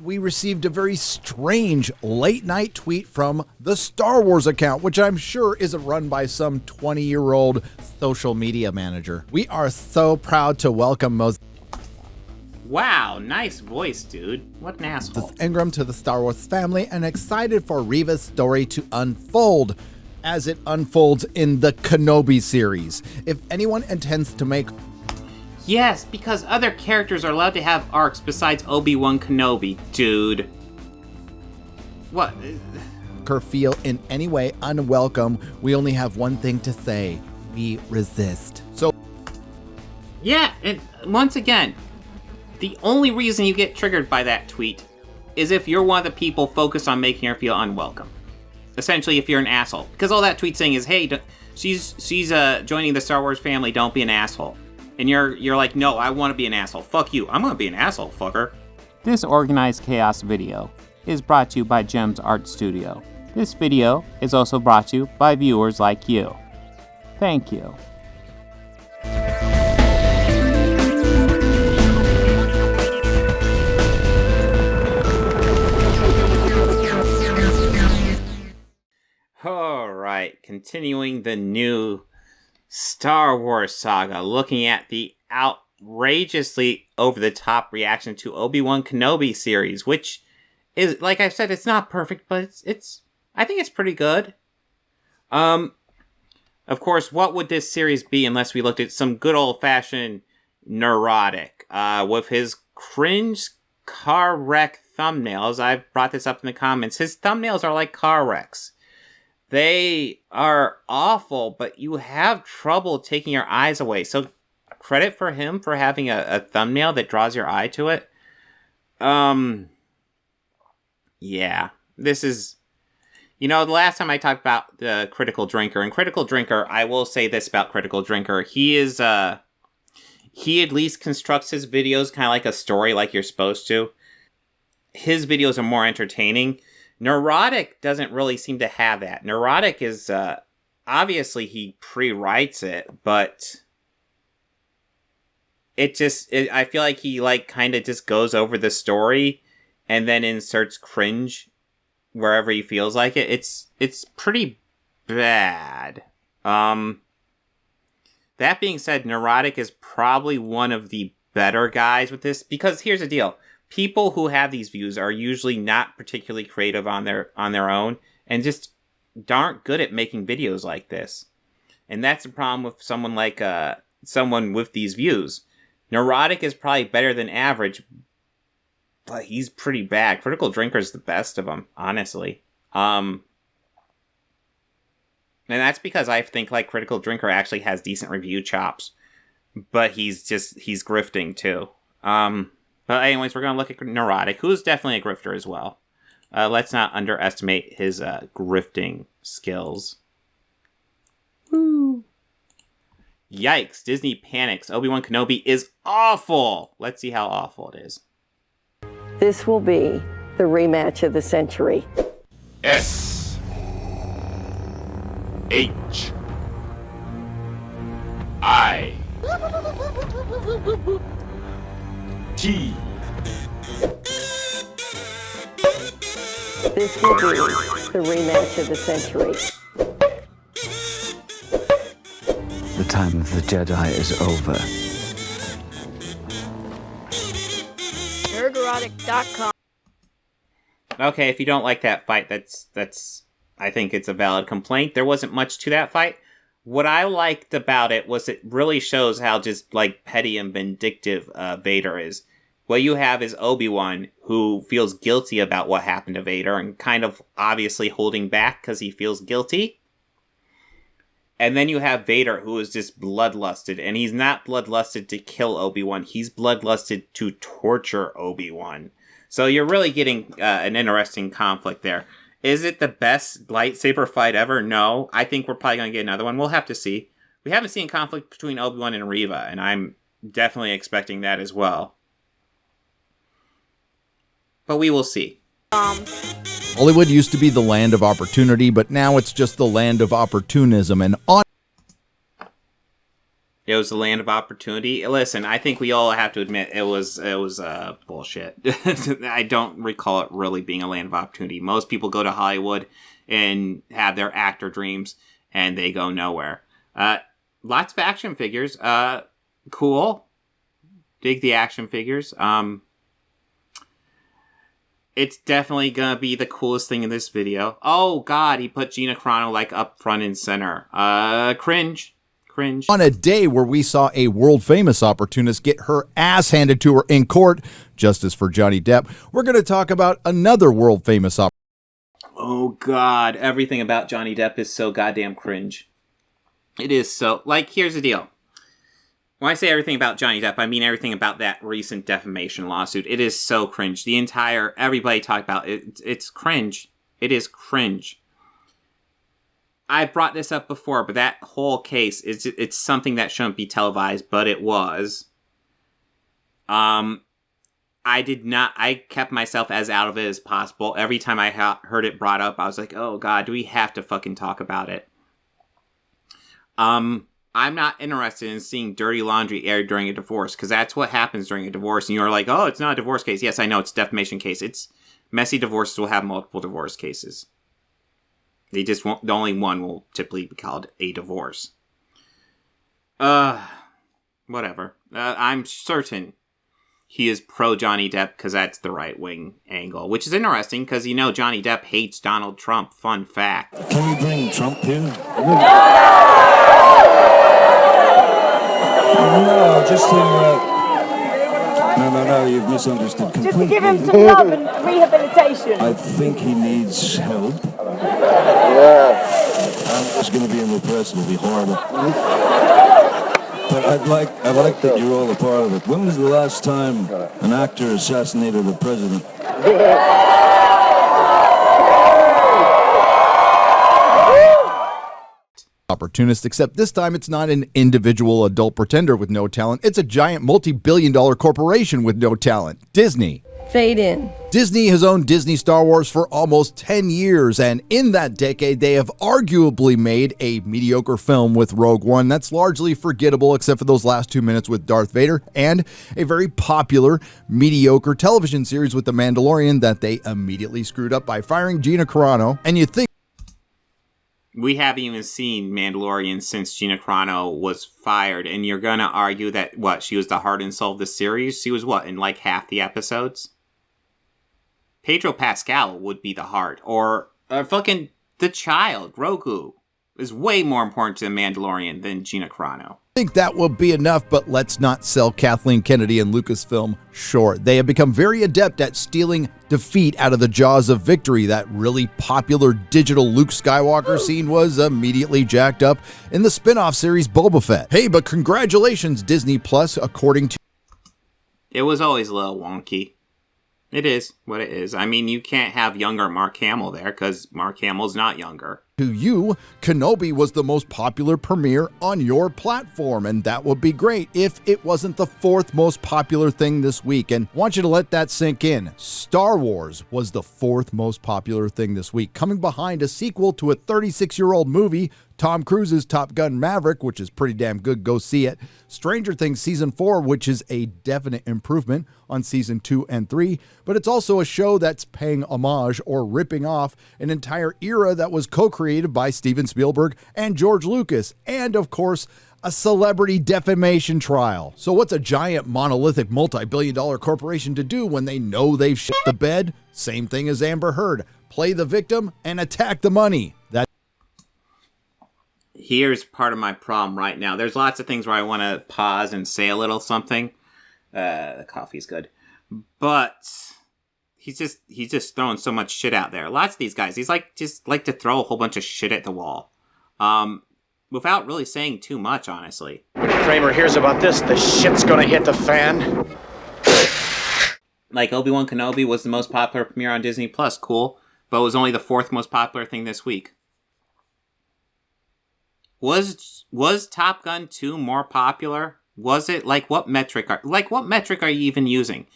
we received a very strange late-night tweet from the Star Wars account, which I'm sure is run by some 20-year-old social media manager. We are so proud to welcome Moses Wow, nice voice, dude. What an asshole. Ingram to the Star Wars family, and excited for Reva's story to unfold as it unfolds in the Kenobi series. If anyone intends to make... Yes, because other characters are allowed to have arcs besides Obi-Wan Kenobi, dude. What? her feel in any way unwelcome, we only have one thing to say: we resist. So yeah, and once again, the only reason you get triggered by that tweet is if you're one of the people focused on making her feel unwelcome. Essentially, if you're an asshole. Because all that tweet's saying is, hey, she's joining the Star Wars family, don't be an asshole. And you're like, no, I want to be an asshole. Fuck you. I'm going to be an asshole, fucker. This Organized Chaos video is brought to you by Gems Art Studio. This video is also brought to you by viewers like you. Thank you. Alright, continuing the new Star Wars saga, looking at the outrageously over-the-top reaction to Obi-Wan Kenobi series, which is, like I said, it's not perfect, but it's I think it's pretty good. Of course, what would this series be unless we looked at some good old-fashioned Nerdrotic, with his cringe car wreck thumbnails. I've brought this up in the comments. His thumbnails are like car wrecks. They are awful, but you have trouble taking your eyes away. So credit for him for having a thumbnail that draws your eye to it. Yeah, this is, the last time I talked about the Critical Drinker, and Critical Drinker, I will say this about Critical Drinker. He is, he at least constructs his videos kind of like a story, like you're supposed to. His videos are more entertaining. Nerdrotic doesn't really seem to have that. Nerdrotic is, obviously he pre-writes it, but I feel like he kind of just goes over the story and then inserts cringe wherever he feels like it. It's pretty bad. That being said, Nerdrotic is probably one of the better guys with this, because here's the deal. People who have these views are usually not particularly creative on their own, and just aren't good at making videos like this. And that's the problem with someone like someone with these views. Nerdrotic is probably better than average, but he's pretty bad. Critical Drinker is the best of them, honestly. And that's because I think Critical Drinker actually has decent review chops, but he's grifting too. But anyways, we're going to look at Nerdrotic, who's definitely a grifter as well. Let's not underestimate his grifting skills. Woo! Yikes, Disney panics. Obi-Wan Kenobi is awful! Let's see how awful it is. This will be the rematch of the century. S H I T. This will be the rematch of the century. The time of the Jedi is over. Nerdrotic.com. Okay, if you don't like that fight, that's I think it's a valid complaint. There wasn't much to that fight. What I liked about it was it really shows how just petty and vindictive Vader is. What you have is Obi-Wan, who feels guilty about what happened to Vader and kind of obviously holding back because he feels guilty. And then you have Vader, who is just bloodlusted, and he's not bloodlusted to kill Obi-Wan. He's bloodlusted to torture Obi-Wan. So you're really getting an interesting conflict there. Is it the best lightsaber fight ever? No. I think we're probably going to get another one. We'll have to see. We haven't seen conflict between Obi-Wan and Reva, and I'm definitely expecting that as well. But we will see. Hollywood used to be the land of opportunity, but now it's just the land of opportunism. And It was the land of opportunity. Listen, I think we all have to admit it was bullshit. I don't recall it really being a land of opportunity. Most people go to Hollywood and have their actor dreams, and they go nowhere. Lots of action figures. Cool. Dig the action figures. It's definitely gonna be the coolest thing in this video. Oh God, he put Gina Carano like up front and center. Cringe. On a day where we saw a world-famous opportunist get her ass handed to her in court, justice for Johnny Depp, we're going to talk about another world-famous opportunist. Oh God, everything about Johnny Depp is so goddamn cringe. It is so... Like, here's the deal. When I say everything about Johnny Depp, I mean everything about that recent defamation lawsuit. It is so cringe. Everybody talked about it. It's cringe. It is cringe. I brought this up before, but that whole case, it's something that shouldn't be televised, but it was. I kept myself as out of it as possible. Every time I heard it brought up, I was like, oh God, do we have to fucking talk about it? I'm not interested in seeing dirty laundry aired during a divorce, because that's what happens during a divorce, and you're like, oh, it's not a divorce case. Yes, I know, it's a defamation case. It's messy divorces will have multiple divorce cases. They just won't, the only one will typically be called a divorce. Whatever. I'm certain he is pro Johnny Depp because that's the right wing angle, which is interesting because Johnny Depp hates Donald Trump. Fun fact. Can we bring Trump here? No, just to. No, you've misunderstood completely. Just to give him some love and rehabilitation. I think he needs help. I'm just going to be in the press. It'll be horrible. But I like that you're all a part of it. When was the last time an actor assassinated a president? Opportunist, except this time it's not an individual adult pretender with no talent. It's a giant multi-billion-dollar corporation with no talent. Disney. Fade in. Disney has owned Disney Star Wars for almost 10 years, and in that decade, they have arguably made a mediocre film with Rogue One that's largely forgettable except for those last 2 minutes with Darth Vader, and a very popular, mediocre television series with The Mandalorian that they immediately screwed up by firing Gina Carano. And you think we haven't even seen Mandalorian since Gina Carano was fired, and you're gonna argue that, she was the heart and soul of the series? She was, in like half the episodes? Pedro Pascal would be the heart, or fucking the child, Grogu, is way more important to the Mandalorian than Gina Carano. I think that will be enough, but let's not sell Kathleen Kennedy and Lucasfilm short. They have become very adept at stealing defeat out of the jaws of victory. That really popular digital Luke Skywalker scene was immediately jacked up in the spin-off series Boba Fett. Hey, but congratulations, Disney Plus, according to... It was always a little wonky. It is what it is. I mean, you can't have younger Mark Hamill there, because Mark Hamill's not younger. To you, Kenobi was the most popular premiere on your platform, and that would be great if it wasn't the fourth most popular thing this week. And I want you to let that sink in. Star Wars was the fourth most popular thing this week, coming behind a sequel to a 36-year-old movie, Tom Cruise's Top Gun Maverick, which is pretty damn good. Go see it. Stranger Things Season 4, which is a definite improvement on Season 2 and 3, but it's also a show that's paying homage or ripping off an entire era that was co-created by Steven Spielberg and George Lucas, and of course, a celebrity defamation trial. So what's a giant monolithic multi-billion-dollar corporation to do when they know they've shit the bed? Same thing as Amber Heard. Play the victim and attack the money. Here's part of my problem right now. There's lots of things where I want to pause and say a little something. The coffee's good. But he's just throwing so much shit out there. Lots of these guys, he's just like to throw a whole bunch of shit at the wall. Without really saying too much, honestly. When Kramer hears about this, the shit's gonna hit the fan. Like Obi-Wan Kenobi was the most popular premiere on Disney Plus. Cool. But it was only the fourth most popular thing this week. Was Top Gun 2 more popular? Was it? What metric are you even using?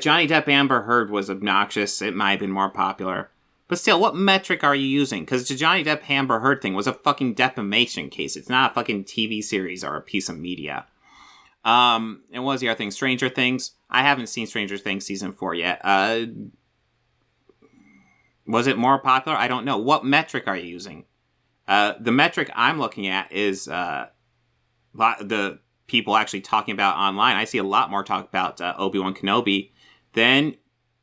Johnny Depp Amber Heard was obnoxious. It might have been more popular. But still, what metric are you using? Because the Johnny Depp Amber Heard thing was a fucking defamation case. It's not a fucking TV series or a piece of media. And what was the other thing? Stranger Things. I haven't seen Stranger Things season 4 yet. Was it more popular? I don't know. What metric are you using? The metric I'm looking at is the people actually talking about online. I see a lot more talk about Obi-Wan Kenobi than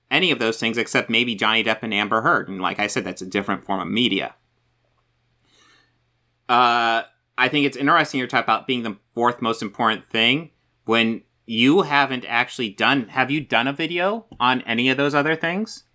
any of those things, except maybe Johnny Depp and Amber Heard. And like I said, that's a different form of media. I think it's interesting you're talking about being the fourth most important thing when you haven't actually done... Have you done a video on any of those other things?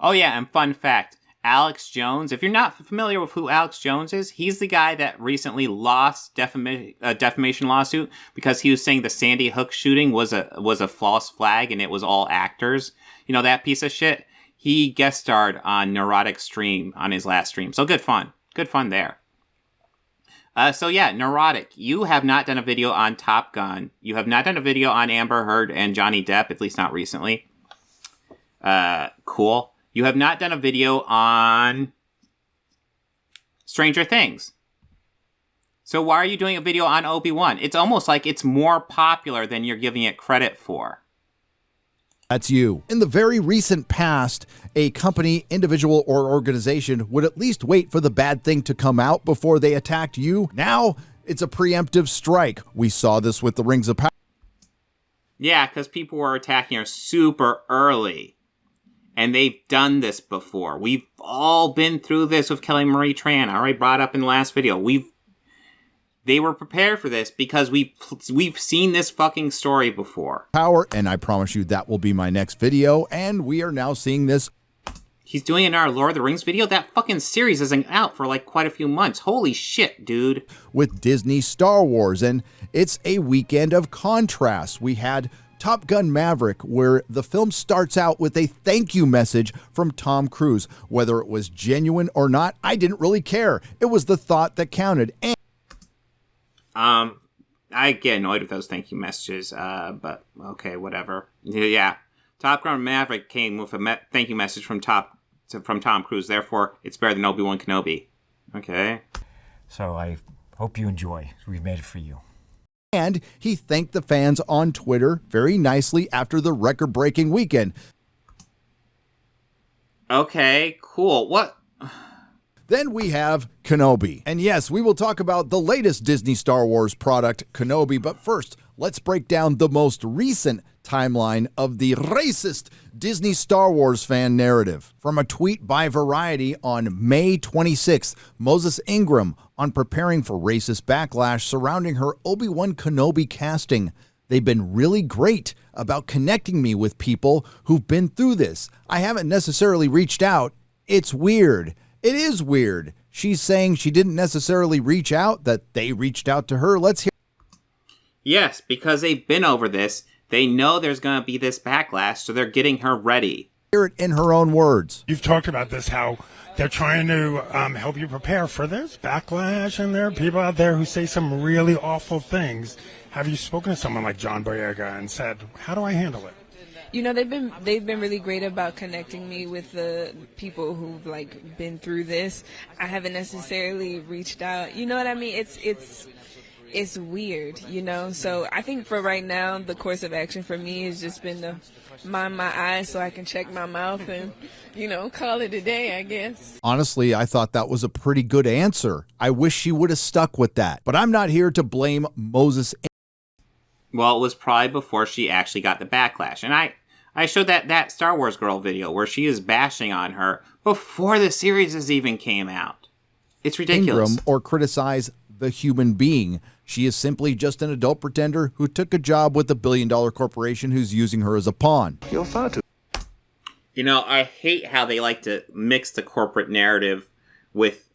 Oh yeah, and fun fact, Alex Jones, if you're not familiar with who Alex Jones is, he's the guy that recently lost defamation lawsuit because he was saying the Sandy Hook shooting was a false flag and it was all actors. You know, that piece of shit? He guest starred on Nerdrotic stream on his last stream. So good fun. Good fun there. So yeah, Nerdrotic, you have not done a video on Top Gun. You have not done a video on Amber Heard and Johnny Depp, at least not recently. Cool. You have not done a video on Stranger Things. So why are you doing a video on Obi-Wan? It's almost like it's more popular than you're giving it credit for. That's you. In the very recent past, a company, individual, or organization would at least wait for the bad thing to come out before they attacked you. Now, it's a preemptive strike. We saw this with the Rings of Power. Yeah, because people were attacking her super early. And they've done this before. We've all been through this with Kelly Marie Tran. I already brought up in the last video. They were prepared for this because we've seen this fucking story before. Power, and I promise you that will be my next video. And we are now seeing this. He's doing it in our Lord of the Rings video? That fucking series isn't out for like quite a few months. Holy shit, dude. With Disney Star Wars, and it's a weekend of contrast. We had Top Gun Maverick, where the film starts out with a thank you message from Tom Cruise. Whether it was genuine or not, I didn't really care. It was the thought that counted. And I get annoyed with those thank you messages, but okay, whatever. Yeah, Top Gun Maverick came with a thank you message from Tom Cruise. Therefore, it's better than Obi-Wan Kenobi. Okay. So I hope you enjoy. We've made it for you. And he thanked the fans on Twitter very nicely after the record-breaking weekend. Okay, cool. What? Then we have Kenobi. And yes, we will talk about the latest Disney Star Wars product, Kenobi. But first, let's break down the most recent timeline of the racist Disney Star Wars fan narrative. From a tweet by Variety on May 26th, Moses Ingram on preparing for racist backlash surrounding her Obi-Wan Kenobi casting. They've been really great about connecting me with people who've been through this. I haven't necessarily reached out. It's weird. It is weird. She's saying she didn't necessarily reach out, that they reached out to her. Let's hear. Yes, because they've been over this. They know there's going to be this backlash, so they're getting her ready. Hear it in her own words. You've talked about this, how they're trying to help you prepare for this backlash, and there are people out there who say some really awful things. Have you spoken to someone like John Boyega and said, how do I handle it? You know, they've been really great about connecting me with the people who've like been through this. I haven't necessarily reached out. You know what I mean? It's weird, you know? So I think for right now, the course of action for me has just been to mind my eyes so I can check my mouth and, you know, call it a day, I guess. Honestly, I thought that was a pretty good answer. I wish she would have stuck with that. But I'm not here to blame Moses. Well, it was probably before she actually got the backlash. And I showed that Star Wars girl video where she is bashing on her before the series even came out. It's ridiculous. Ingram or criticize the human being. She is simply just an adult pretender who took a job with a billion-dollar corporation who's using her as a pawn. You're far too. You know, I hate how they like to mix the corporate narrative with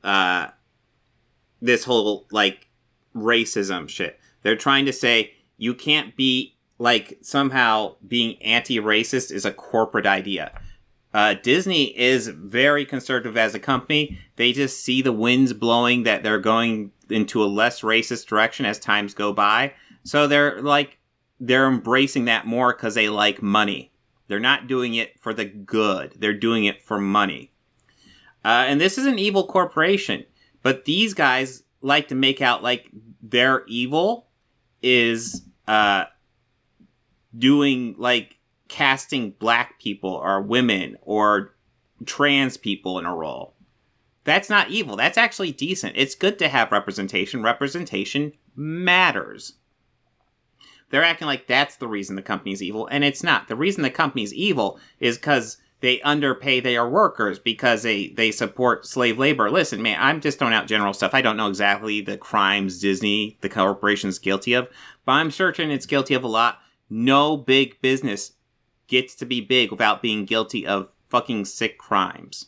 this whole, like, racism shit. They're trying to say you can't be, like, somehow being anti-racist is a corporate idea. Disney is very conservative as a company. They just see the winds blowing that they're going into a less racist direction as times go by. So they're embracing that more because they like money. They're not doing it for the good. They're doing it for money. And this is an evil corporation. But these guys like to make out like their evil is doing like casting black people or women or trans people in a role. That's not evil. That's actually decent. It's good to have representation. Representation matters. They're acting like that's the reason the company's evil, and it's not. The reason the company's evil is because they underpay their workers, because they support slave labor. Listen, man, I'm just throwing out general stuff. I don't know exactly the crimes Disney, the corporation's guilty of, but I'm certain it's guilty of a lot. No big business gets to be big without being guilty of fucking sick crimes.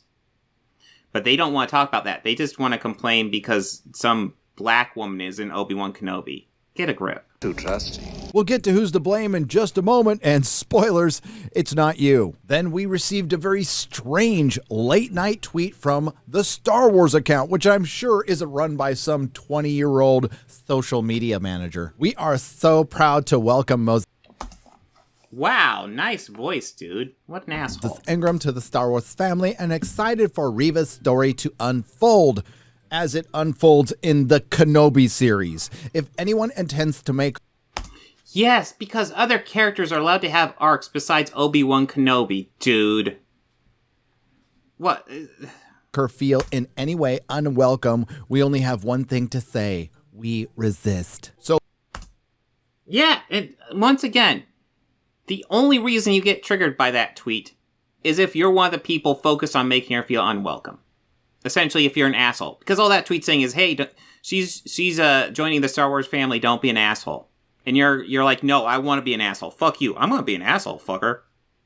But they don't want to talk about that. They just want to complain because some black woman is in Obi-Wan Kenobi. Get a grip. Too trusty. We'll get to who's to blame in just a moment, and spoilers, it's not you. Then we received a very strange late-night tweet from the Star Wars account, which I'm sure isn't run by some 20-year-old social media manager. We are so proud to welcome Moses Wow, nice voice, dude. What an asshole. Ingram to the Star Wars family, and excited for Reva's story to unfold as it unfolds in the Kenobi series. If anyone intends to make... Yes, because other characters are allowed to have arcs besides Obi-Wan Kenobi, dude. What? Her feel in any way unwelcome, we only have one thing to say. We resist. So... Yeah, and once again, the only reason you get triggered by that tweet is if you're one of the people focused on making her feel unwelcome. Essentially, if you're an asshole. Because all that tweet's saying is, hey, she's joining the Star Wars family, don't be an asshole. And you're like, no, I want to be an asshole. Fuck you. I'm going to be an asshole, fucker.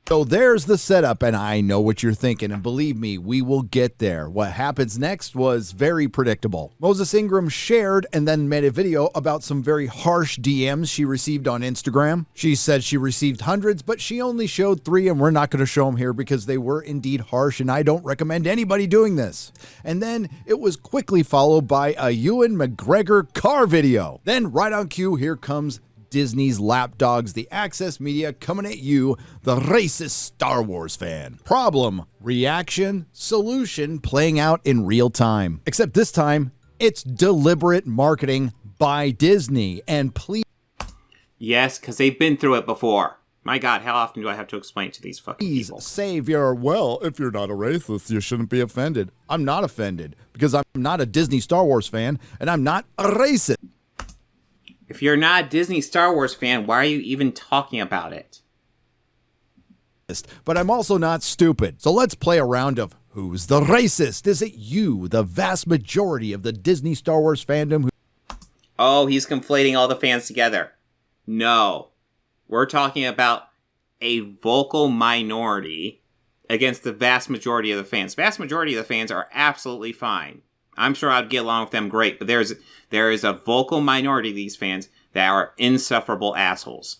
So there's the setup, and I know what you're thinking, and believe me, we will get there. What happens next was very predictable. Moses Ingram shared and then made a video about some very harsh DMs she received on Instagram. She said she received hundreds, but she only showed 3, and we're not going to show them here because they were indeed harsh, and I don't recommend anybody doing this. And then it was quickly followed by a Ewan McGregor car video. Then right on cue, here comes Disney's lapdogs, the Access Media, coming at you, the racist Star Wars fan. Problem, reaction, solution playing out in real time. Except this time, it's deliberate marketing by Disney. And please... Yes, because they've been through it before. My God, how often do I have to explain it to these fucking people? Save your... Well, if you're not a racist, you shouldn't be offended. I'm not offended because I'm not a Disney Star Wars fan and I'm not a racist. If you're not a Disney Star Wars fan, why are you even talking about it? But I'm also not stupid. So let's play a round of who's the racist? Is it you, the vast majority of the Disney Star Wars fandom? Oh, he's conflating all the fans together. No. We're talking about a vocal minority against the vast majority of the fans. Vast majority of the fans are absolutely fine. I'm sure I'd get along with them great, but there is a vocal minority of these fans that are insufferable assholes.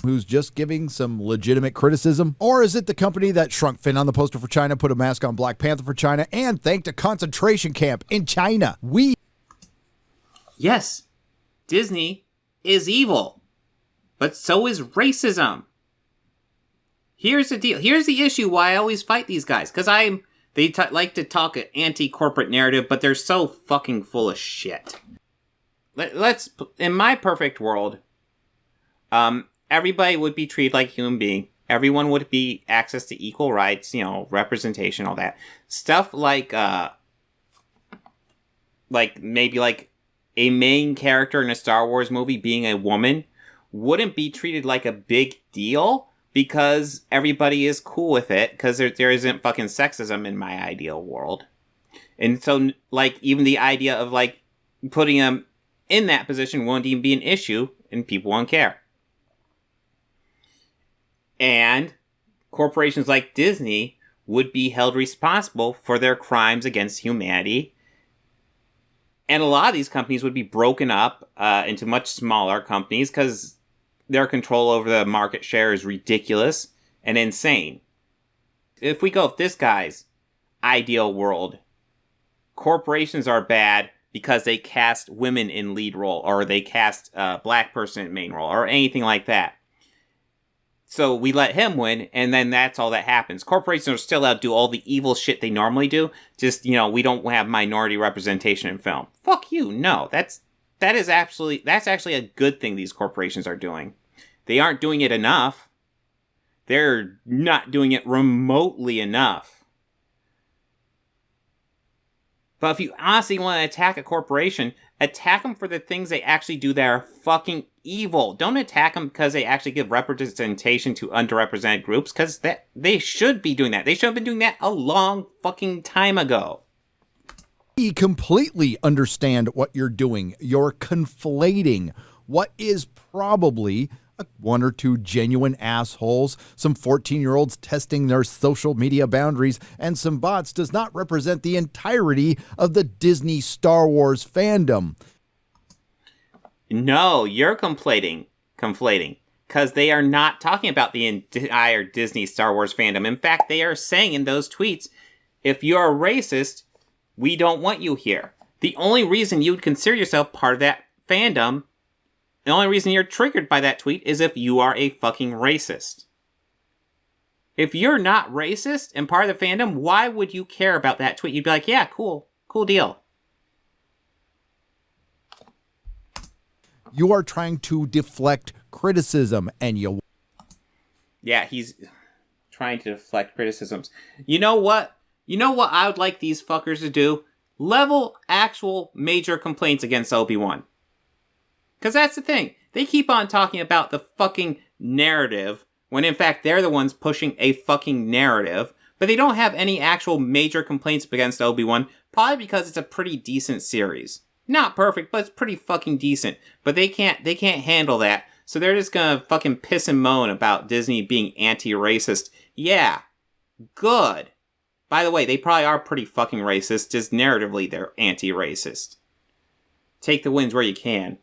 Who's just giving some legitimate criticism? Or is it the company that shrunk Finn on the poster for China, put a mask on Black Panther for China, and thanked a concentration camp in China? Yes, Disney is evil, but so is racism. Here's the deal. Here's the issue why I always fight these guys, because they like to talk an anti-corporate narrative, but they're so fucking full of shit. Let's, in my perfect world, everybody would be treated like a human being. Everyone would be access to equal rights, representation, all that. Stuff like maybe like a main character in a Star Wars movie being a woman wouldn't be treated like a big deal, because everybody is cool with it, because there isn't fucking sexism in my ideal world. And so, even the idea of, putting them in that position won't even be an issue, and people won't care. And corporations like Disney would be held responsible for their crimes against humanity. And a lot of these companies would be broken up into much smaller companies, because their control over the market share is ridiculous and insane. If we go with this guy's ideal world, corporations are bad because they cast women in lead role, or they cast a black person in main role, or anything like that. So we let him win, and then that's all that happens. Corporations are still allowed to do all the evil shit they normally do. Just, we don't have minority representation in film. Fuck you. No, that's actually a good thing these corporations are doing. They aren't doing it enough. They're not doing it remotely enough. But if you honestly want to attack a corporation, attack them for the things they actually do that are fucking evil. Don't attack them because they actually give representation to underrepresented groups, because they should be doing that. They should have been doing that a long fucking time ago. We completely understand what you're doing. You're conflating what is probably one or two genuine assholes, some 14-year-olds testing their social media boundaries, and some bots does not represent the entirety of the Disney Star Wars fandom. No, you're conflating, because they are not talking about the entire Disney Star Wars fandom. In fact, they are saying in those tweets, if you're a racist, we don't want you here. The only reason you would consider yourself part of that fandom, the only reason you're triggered by that tweet is if you are a fucking racist. If you're not racist and part of the fandom, why would you care about that tweet? You'd be like, yeah, cool deal. You are trying to deflect criticism, and you... Yeah, he's trying to deflect criticisms. You know what I would like these fuckers to do? Level actual major complaints against Obi-Wan. Because that's the thing. They keep on talking about the fucking narrative, when in fact they're the ones pushing a fucking narrative. But they don't have any actual major complaints against Obi-Wan, probably because it's a pretty decent series. Not perfect, but it's pretty fucking decent. But they can't handle that, so they're just gonna fucking piss and moan about Disney being anti-racist. Yeah, good. By the way, they probably are pretty fucking racist, just narratively they're anti-racist. Take the wins where you can.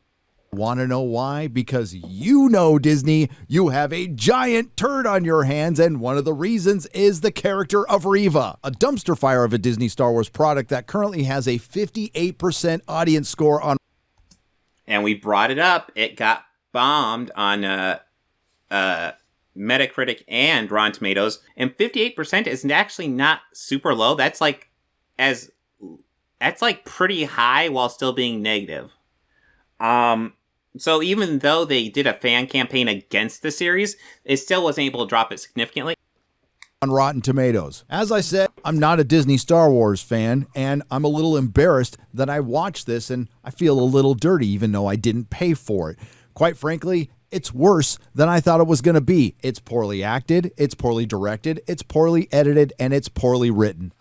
Want to know why? Because Disney, you have a giant turd on your hands, and one of the reasons is the character of Reva, a dumpster fire of a Disney Star Wars product that currently has a 58% audience score on... And we brought it up. It got bombed on Metacritic and Rotten Tomatoes, and 58% is actually not super low. That's like pretty high while still being negative. So even though they did a fan campaign against the series, it still wasn't able to drop it significantly. On Rotten Tomatoes. As I said, I'm not a Disney Star Wars fan, and I'm a little embarrassed that I watched this, and I feel a little dirty even though I didn't pay for it. Quite frankly, it's worse than I thought it was going to be. It's poorly acted, it's poorly directed, it's poorly edited, and it's poorly written.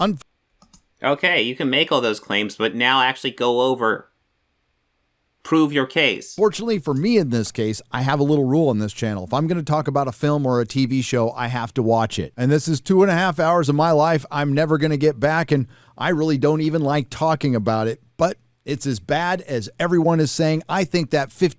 Okay, you can make all those claims, but now actually go over... prove your case. Fortunately for me in this case, I have a little rule on this channel. If I'm going to talk about a film or a TV show, I have to watch it. And this is 2.5 hours of my life I'm never going to get back, and I really don't even like talking about it. But it's as bad as everyone is saying. I think that 50...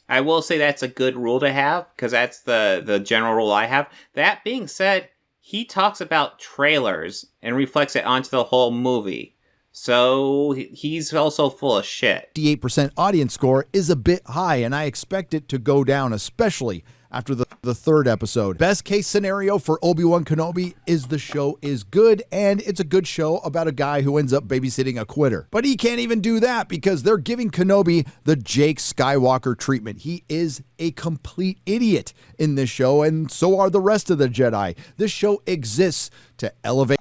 I will say that's a good rule to have, because that's the general rule I have. That being said, he talks about trailers and reflects it onto the whole movie. So he's also full of shit. 58% audience score is a bit high, and I expect it to go down, especially after the third episode. Best case scenario for Obi-Wan Kenobi is the show is good, and it's a good show about a guy who ends up babysitting a quitter. But he can't even do that because they're giving Kenobi the Jake Skywalker treatment. He is a complete idiot in this show, and so are the rest of the Jedi. This show exists to elevate...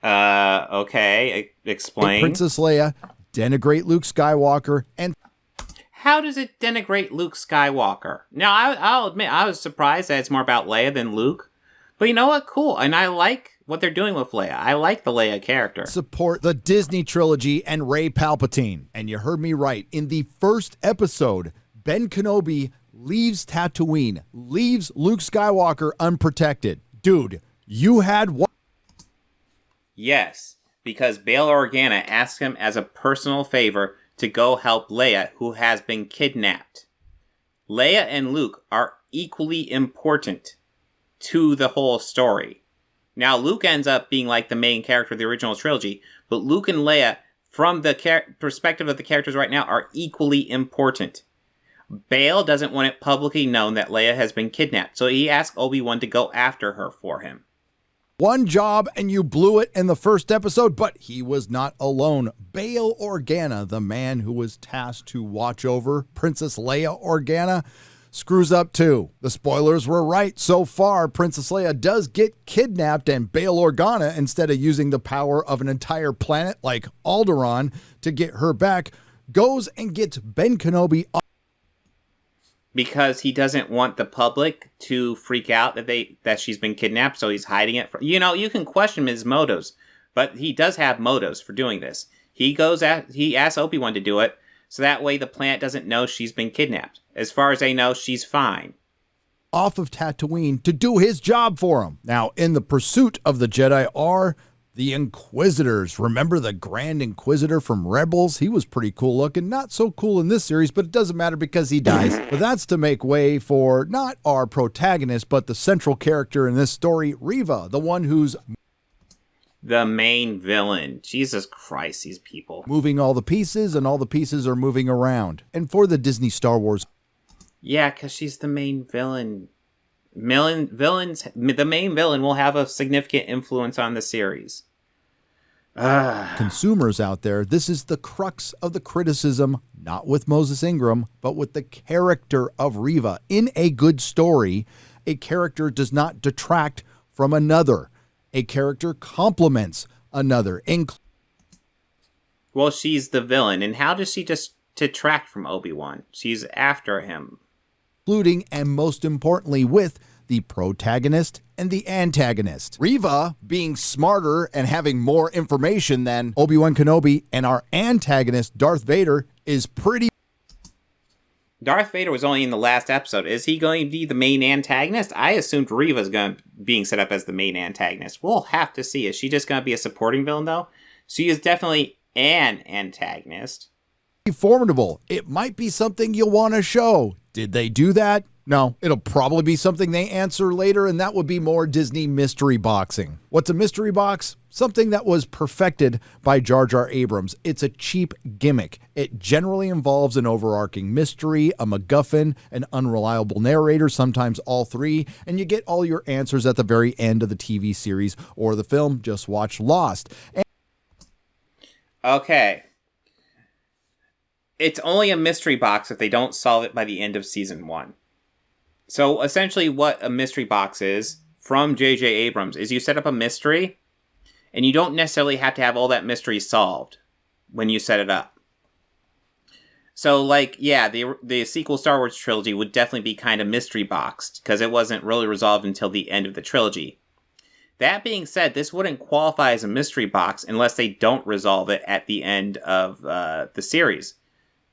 Okay, explain. Princess Leia, denigrate Luke Skywalker, and... How does it denigrate Luke Skywalker? Now, I'll admit, I was surprised that it's more about Leia than Luke. But you know what? Cool. And I like what they're doing with Leia. I like the Leia character. Support the Disney trilogy and Rey Palpatine. And you heard me right. In the first episode, Ben Kenobi leaves Tatooine, leaves Luke Skywalker unprotected. Dude, you had one... Yes, because Bail Organa asked him as a personal favor to go help Leia, who has been kidnapped. Leia and Luke are equally important to the whole story. Now, Luke ends up being like the main character of the original trilogy, but Luke and Leia, from the perspective of the characters right now, are equally important. Bail doesn't want it publicly known that Leia has been kidnapped, so he asks Obi-Wan to go after her for him. One job and you blew it in the first episode, but he was not alone. Bail Organa, the man who was tasked to watch over Princess Leia Organa, screws up too. The spoilers were right. So far, Princess Leia does get kidnapped, and Bail Organa, instead of using the power of an entire planet like Alderaan to get her back, goes and gets Ben Kenobi off. Because he doesn't want the public to freak out that she's been kidnapped, so he's hiding it. You can question his motives, but he does have motives for doing this. He asks Obi-Wan to do it, so that way the planet doesn't know she's been kidnapped. As far as they know, she's fine. Off of Tatooine to do his job for him. Now, in the pursuit of the Jedi are the Inquisitors. Remember the Grand Inquisitor from Rebels? He was pretty cool looking. Not so cool in this series, but it doesn't matter because he dies. But that's to make way for not our protagonist, but the central character in this story, Reva, the one who's the main villain. Jesus Christ, these people. Moving all the pieces, and all the pieces are moving around. And for the Disney Star Wars. Yeah, because she's the main villain. The main villain will have a significant influence on the series. Consumers out there, this is the crux of the criticism, not with Moses Ingram, but with the character of Reva. In a good story, a character does not detract from another. A character complements another. Well, she's the villain, and how does she just detract from Obi-Wan? She's after him. Including, and most importantly, with the protagonist and the antagonist. Reva being smarter and having more information than Obi-Wan Kenobi, and our antagonist, Darth Vader, is pretty... Darth Vader was only in the last episode. Is he going to be the main antagonist? I assumed Reva's being set up as the main antagonist. We'll have to see. Is she just going to be a supporting villain, though? She is definitely an antagonist. Formidable. It might be something you'll want to show. Did they do that? No, it'll probably be something they answer later, and that would be more Disney mystery boxing. What's a mystery box? Something that was perfected by Jar Jar Abrams. It's a cheap gimmick. It generally involves an overarching mystery, a MacGuffin, an unreliable narrator, sometimes all three, and you get all your answers at the very end of the TV series or the film. Just watch Lost. Okay. It's only a mystery box if they don't solve it by the end of season 1. So essentially what a mystery box is from J.J. Abrams is you set up a mystery and you don't necessarily have to have all that mystery solved when you set it up. So the sequel Star Wars trilogy would definitely be kind of mystery boxed because it wasn't really resolved until the end of the trilogy. That being said, this wouldn't qualify as a mystery box unless they don't resolve it at the end of the series.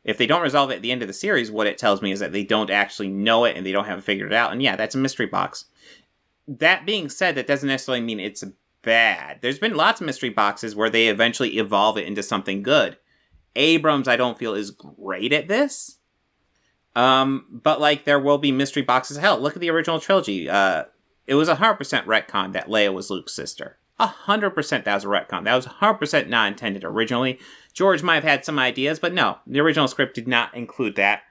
If they don't resolve it at the end of the series, what it tells me is that they don't actually know it and they don't have it figured out. And yeah, that's a mystery box. That being said, that doesn't necessarily mean it's bad. There's been lots of mystery boxes where they eventually evolve it into something good. Abrams, I don't feel, is great at this. But there will be mystery boxes. Hell, look at the original trilogy. It was 100% retcon that Leia was Luke's sister. 100% that was a retcon. That was 100% not intended originally. George might have had some ideas, but no, the original script did not include that.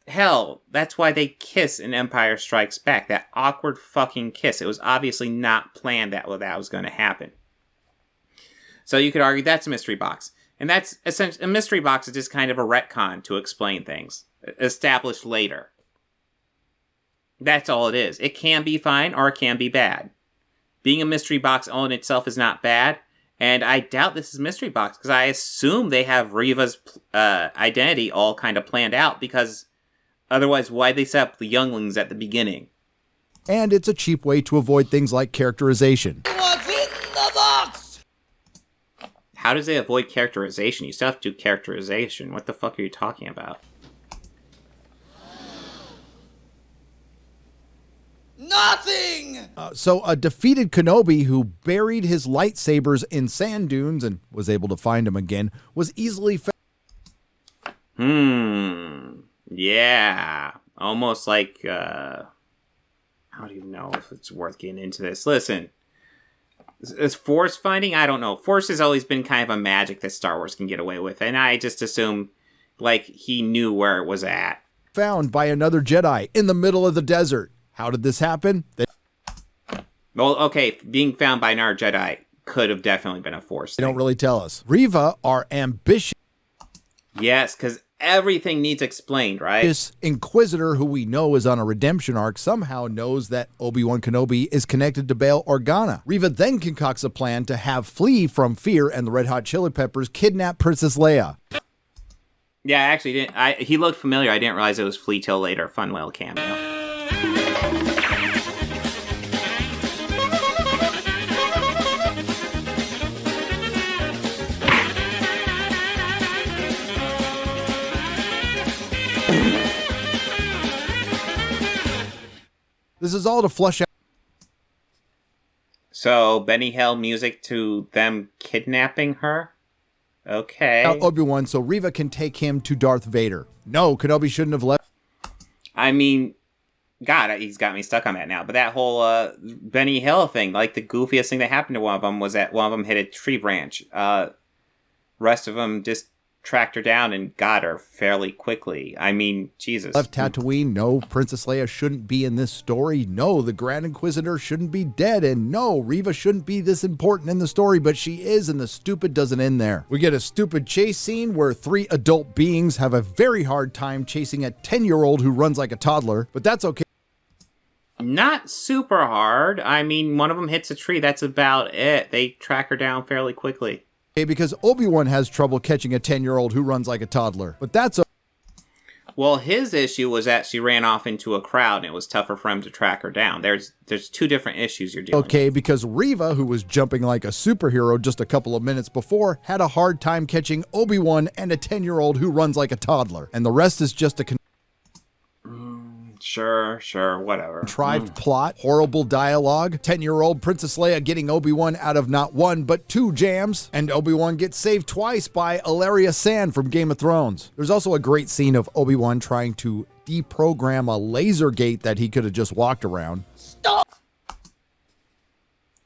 Hell, that's why they kiss in Empire Strikes Back. That awkward fucking kiss. It was obviously not planned that was going to happen. So you could argue that's a mystery box. And that's essentially, a mystery box is just kind of a retcon to explain things, established later. That's all it is. It can be fine or it can be bad. Being a mystery box all in itself is not bad, and I doubt this is mystery box, because I assume they have Reva's identity all kind of planned out, because otherwise why'd they set up the younglings at the beginning? And it's a cheap way to avoid things like characterization. What's in the box? How does they avoid characterization? You still have to do characterization. What the fuck are you talking about? Nothing! So a defeated Kenobi who buried his lightsabers in sand dunes and was able to find them again was easily found. Yeah. Almost like, I don't even know if it's worth getting into this. Listen, is Force finding? I don't know. Force has always been kind of a magic that Star Wars can get away with, and I just assume, like, he knew where it was at. Found by another Jedi in the middle of the desert. How did this happen? Well, okay, being found by another Jedi could have definitely been a Force They thing. don't really tell us. Reva, our ambitious Yes, because everything needs explained, right? This Inquisitor, who we know is on a redemption arc, somehow knows that Obi-Wan Kenobi is connected to Bail Organa. Reva then concocts a plan to have Flea from Fear and the Red Hot Chili Peppers kidnap Princess Leia. Yeah, I actually didn't. He looked familiar. I didn't realize it was Flea till later. Fun little cameo. This is all to flush out. So, Benny Hill music to them kidnapping her? Okay. Obi-Wan so Reva can take him to Darth Vader. No, Kenobi shouldn't have left. I mean, God, he's got me stuck on that now. But that whole Benny Hill thing, like the goofiest thing that happened to one of them was that one of them hit a tree branch. Rest of them just tracked her down and got her fairly quickly. I mean, Jesus. Left Tatooine. No, Princess Leia shouldn't be in this story. No, the Grand Inquisitor shouldn't be dead. And no, Reva shouldn't be this important in the story, but she is, and the stupid doesn't end there. We get a stupid chase scene where 3 adult beings have a very hard time chasing a 10-year-old who runs like a toddler, but that's okay. Not super hard. I mean, one of them hits a tree. That's about it. They track her down fairly quickly. Because Obi-Wan has trouble catching a 10-year-old who runs like a toddler. But that's Well, his issue was that she ran off into a crowd and it was tougher for him to track her down. There's 2 different issues you're dealing with. Because Reva, who was jumping like a superhero just a couple of minutes before, had a hard time catching Obi-Wan and a 10-year-old who runs like a toddler. And the rest is just a Sure, whatever. contrived plot, horrible dialogue, 10-year-old Princess Leia getting Obi-Wan out of not 1 but 2 jams, and Obi-Wan gets saved twice by Ilaria Sand from Game of Thrones. There's also a great scene of Obi-Wan trying to deprogram a laser gate that he could have just walked around. Stop!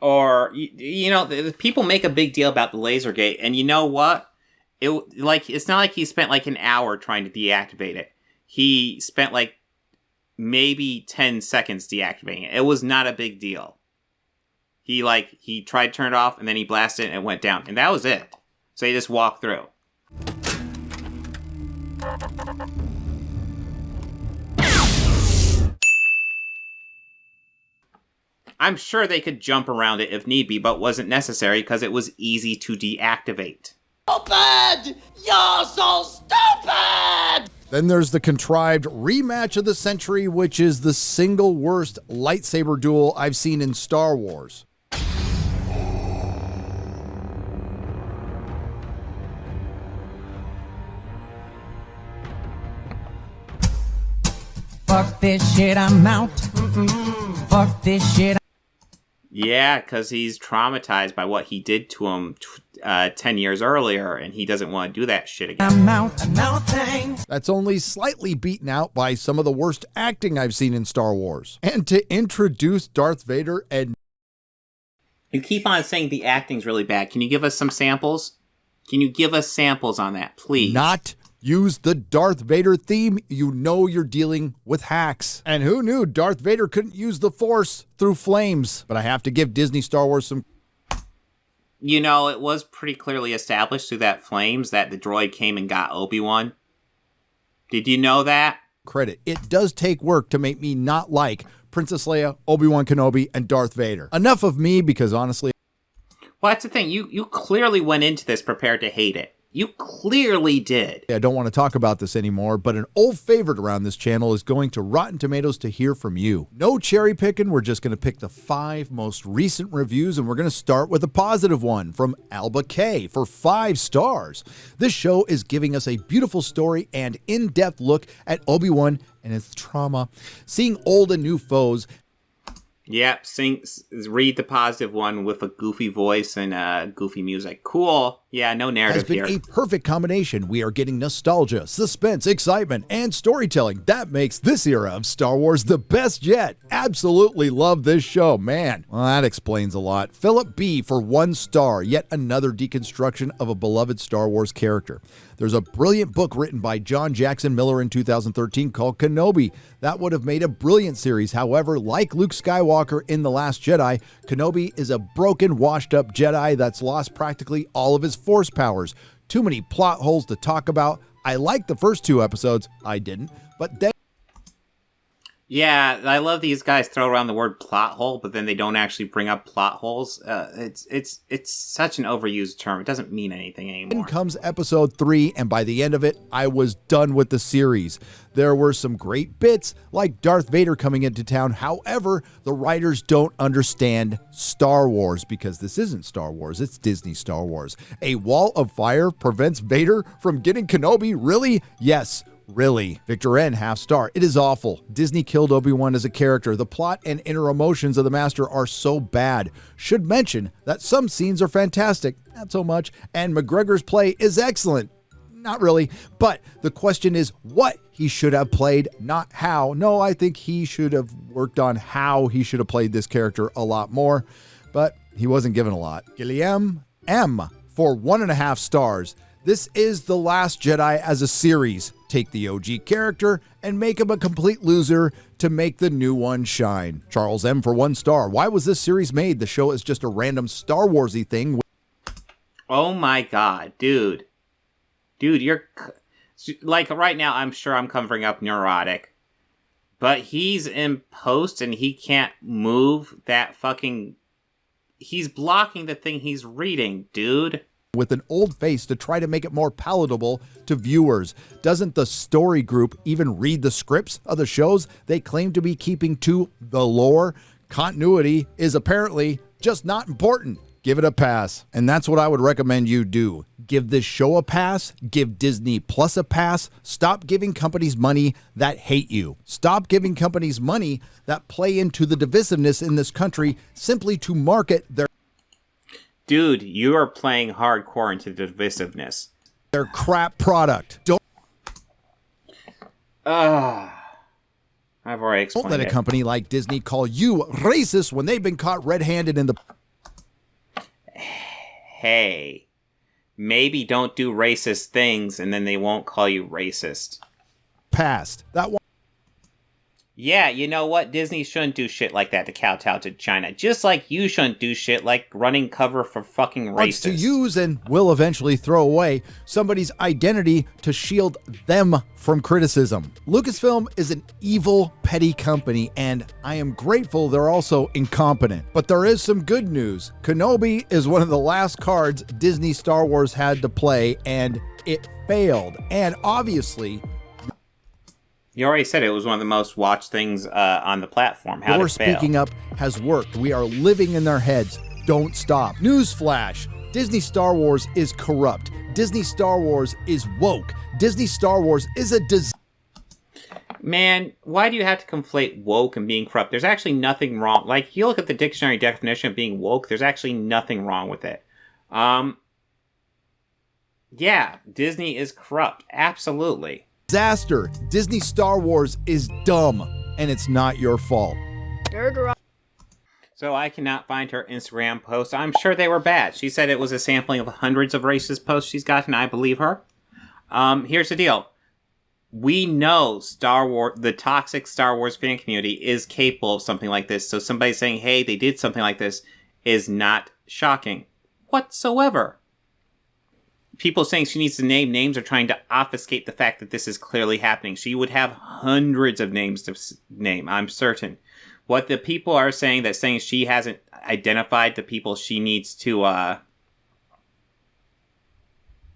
Or, you know, people make a big deal about the laser gate, and you know what? It's not like he spent like an hour trying to deactivate it. He spent like maybe 10 seconds deactivating it. It was not a big deal. He tried to turn it off, and then he blasted it and it went down. And that was it. So he just walked through. I'm sure they could jump around it if need be, but wasn't necessary because it was easy to deactivate. Stupid! You're so stupid! Then there's the contrived rematch of the century, which is the single worst lightsaber duel I've seen in Star Wars. Fuck this shit, I'm out. Fuck this shit. Yeah, because he's traumatized by what he did to him 10 years earlier, and he doesn't want to do that shit again. I'm out, thanks. That's only slightly beaten out by some of the worst acting I've seen in Star Wars. And to introduce Darth Vader and... You keep on saying the acting's really bad. Can you give us some samples? Can you give us samples on that, please? Not use the Darth Vader theme. You know you're dealing with hacks. And who knew Darth Vader couldn't use the Force through flames? But I have to give Disney Star Wars some... You know, it was pretty clearly established through that flames that the droid came and got Obi-Wan. Did you know that? Credit. It does take work to make me not like Princess Leia, Obi-Wan Kenobi, and Darth Vader. Enough of me, because honestly... Well, that's the thing. You clearly went into this prepared to hate it. You clearly did. I don't want to talk about this anymore, but an old favorite around this channel is going to Rotten Tomatoes to hear from you. No cherry picking. We're just going to pick the 5 most recent reviews, and we're going to start with a positive one from Alba K for 5 stars. This show is giving us a beautiful story and in-depth look at Obi-Wan and his trauma. Seeing old and new foes. Yep, read the positive one with a goofy voice and goofy music. Cool. Yeah, no has narrative been here. a perfect combination. We are getting nostalgia, suspense, excitement, and storytelling. That makes this era of Star Wars the best yet. Absolutely love this show, man. Well, that explains a lot. Philip B. for 1 star, yet another deconstruction of a beloved Star Wars character. There's a brilliant book written by John Jackson Miller in 2013 called Kenobi. That would have made a brilliant series. However, like Luke Skywalker in The Last Jedi, Kenobi is a broken, washed-up Jedi that's lost practically all of his Force powers. Too many plot holes to talk about. I liked the first 2 episodes. I didn't. But then... Yeah, I love these guys throw around the word plot hole, but then they don't actually bring up plot holes. It's such an overused term. It doesn't mean anything anymore. Then comes episode 3, and by the end of it, I was done with the series. There were some great bits, like Darth Vader coming into town. However, the writers don't understand Star Wars, because this isn't Star Wars, it's Disney Star Wars. A wall of fire prevents Vader from getting Kenobi? Really? Yes. Really? Victor N, half star. It is awful. Disney killed Obi-Wan as a character. The plot and inner emotions of the Master are so bad. Should mention that some scenes are fantastic. Not so much. And McGregor's play is excellent. Not really. But the question is what he should have played, not how. No, I think he should have worked on how he should have played this character a lot more. But he wasn't given a lot. Guillaume M for 1.5 stars. This is The Last Jedi as a series. Take the OG character and make him a complete loser to make the new one shine. Charles M for 1 star. Why was this series made? The show is just a random Star Warsy thing. Oh my god, dude. Dude, you're... Like, right now, I'm sure I'm covering up Nerdrotic. But he's in post and he can't move that fucking... He's blocking the thing he's reading, dude. With an old face to try to make it more palatable to viewers. Doesn't the story group even read the scripts of the shows they claim to be keeping to the lore? Continuity is apparently just not important. Give it a pass. And that's what I would recommend you do. Give this show a pass. Give Disney Plus a pass. Stop giving companies money that hate you. Stop giving companies money that play into the divisiveness in this country simply to market their... Dude, you are playing hardcore into the divisiveness. Their crap product. I've already explained Don't let a company like Disney call you racist when they've been caught red-handed in the... Hey, maybe don't do racist things and then they won't call you racist. Past. That one. Yeah, you know what? Disney shouldn't do shit like that to kowtow to China. Just like you shouldn't do shit like running cover for fucking racists. Wants to use and will eventually throw away somebody's identity to shield them from criticism. Lucasfilm is an evil, petty company, and I am grateful they're also incompetent. But there is some good news. Kenobi is one of the last cards Disney Star Wars had to play, and it failed. And obviously... You already said it was one of the most watched things on the platform. How did it fail? Speaking up has worked. We are living in their heads. Don't stop. Newsflash. Disney Star Wars is corrupt. Disney Star Wars is woke. Disney Star Wars is a Man, why do you have to conflate woke and being corrupt? There's actually nothing wrong. Like, you look at the dictionary definition of being woke, there's actually nothing wrong with it. Yeah, Disney is corrupt. Absolutely. Disaster. Disney Star Wars is dumb, and it's not your fault. So I cannot find her Instagram posts. I'm sure they were bad. She said it was a sampling of hundreds of racist posts she's gotten. I believe her. Here's the deal. We know Star Wars, the toxic Star Wars fan community is capable of something like this. So somebody saying, hey, they did something like this is not shocking whatsoever. People saying she needs to name names are trying to obfuscate the fact that this is clearly happening. She would have hundreds of names to name, I'm certain. What the people are saying that saying she hasn't identified the people she needs to,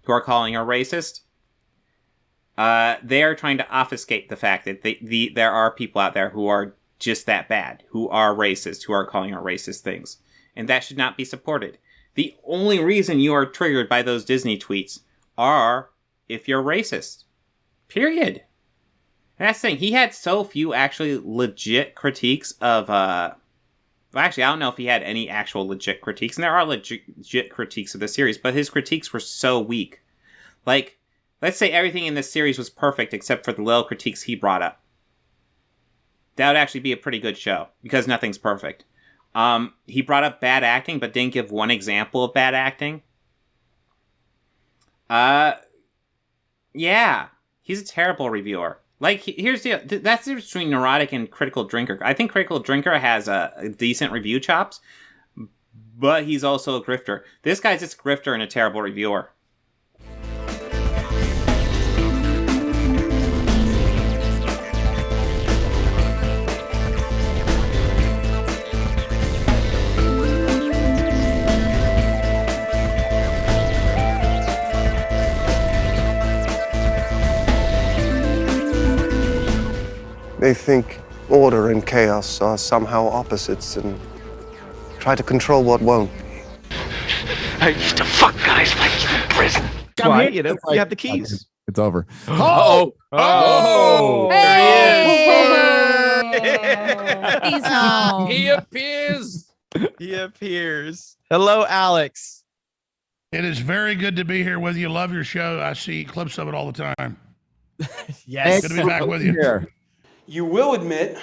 who are calling her racist, they are trying to obfuscate the fact that there are people out there who are just that bad, who are racist, who are calling her racist things. And that should not be supported. The only reason you are triggered by those Disney tweets are if you're racist. Period. And that's the thing. He had so few actually legit critiques of Well, actually, I don't know if he had any actual legit critiques, and there are legit critiques of the series, but his critiques were so weak. Like, let's say everything in this series was perfect except for the little critiques he brought up. That would actually be a pretty good show, because nothing's perfect. He brought up bad acting, but didn't give one example of bad acting. Yeah, he's a terrible reviewer. Like, here's that's the difference between Nerdrotic and Critical Drinker. I think Critical Drinker has a decent review chops, but he's also a grifter. This guy's just a grifter and a terrible reviewer. They think order and chaos are somehow opposites and try to control what won't. I used to fuck guys like you in prison. Why? You know, you have the keys. It's over. Oh! Hey! There he is! He's home. He appears. He appears. Hello, Alex. It is very good to be here with you. Love your show. I see clips of it all the time. Yes. Good to be back with you. Here. You will admit, I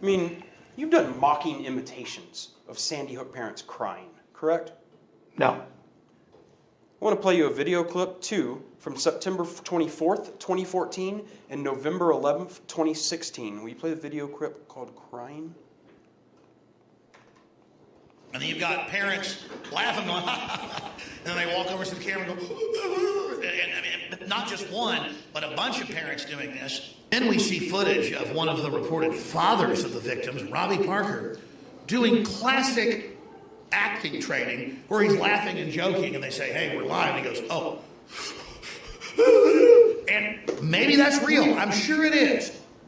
mean, you've done mocking imitations of Sandy Hook parents crying, correct? No. I want to play you a video clip, too, from September 24th, 2014 and November 11th, 2016. Will you play the video clip called Crying? And then you've got parents laughing, going, and then they walk over to the camera and go, and not just one, but a bunch of parents doing this. Then we see footage of one of the reported fathers of the victims, Robbie Parker, doing classic acting training where he's laughing and joking, and they say, hey, we're live. And he goes, oh. And maybe that's real. I'm sure it is.